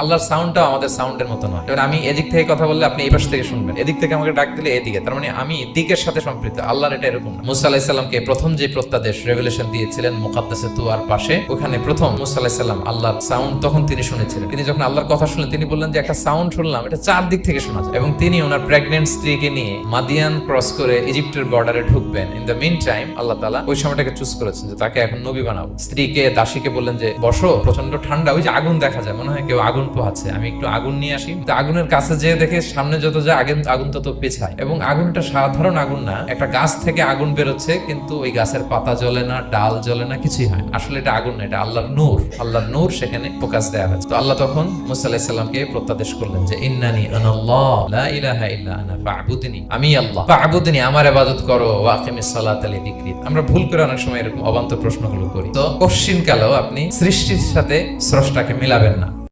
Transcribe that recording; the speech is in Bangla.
আল্লাহর সাউন্ডটা আমাদের সাউন্ডের মতো নয়। এবার আমি এদিক থেকে কথা বললে আপনি এই পাশ থেকে শুনবেন, এদিক থেকে আমাকে ডাক দিলে এদিকে, তার মানে আমি দিকের সাথে সম্পৃক্ত। আল্লাহর এটা এরকম না। মুসা আলাইহিস সালামকে প্রথম যে প্রত্যাদেশ রেভেলেশন দিয়েছিলেন মুকাদ্দাসে তুয়ার পাশে, ওখানে প্রথম মুসা আলাইহিস সালাম আল্লাহর সাউন্ড তখন তিনি শুনেছিলেন। তিনি যখন আল্লাহর কথা শুনলেন তিনি বললেন যে একটা সাউন্ড শুনলাম, এটা চারদিক থেকে শোনা যায়। এবং তিনি ওনার প্রেগন্যান্ট স্ত্রীকে নিয়ে মাদিয়ান ক্রস করে ইজিপ্টের বর্ডারে ঢুকবেন। ইন দ্য মিন টাইম আল্লাহ তাআলা ওই সময়টাকে চুজ করেছেন যে তাকে এখন নবী বানাবো। স্ত্রীকে দাসীকে বললেন যে বসো, প্রচন্ড ঠান্ডা, ওই যে আগুন দেখা যায়, মনে হয় কেউ আগুন পোহাচ্ছে, আমি একটু আগুন নিয়ে আসি। আগুনের কাছে যেয়ে দেখে সামনে যত যায় আগুন তত পেছায়। এবং আগুনটা সাধারণ আগুন না, একটা গাছ থেকে আগুন বেরোচ্ছে, কিন্তু ওই গাছের পাতা জ্বলে না, ডাল জ্বলে না, কিছুই হয় না। আসলে এটা আগুন না, এটা আল্লাহর নূর। আল্লাহর নূর সেখানে ফোকাস দেয়া হয়েছে। তো আল্লাহ তখন মুসা আলাইহিস সালামকে প্রত্যাদেশ করলেন যে ইন্নানি আনাল্লাহ লা ইলাহা ইল্লা আনা ফা'বুদনি, আমি আল্লাহ, ফা'বুদনি, আমার ইবাদত করো, ওয়া আকিমিস সালাতা লিযিকরি। আমরা ভুল করে অনেক সময় এরকম অবান্তর প্রশ্নগুলো করি। তো কোশ্চিন কালেও আপনি সৃষ্টির সাথে স্রষ্টাকে মিলাবেন না।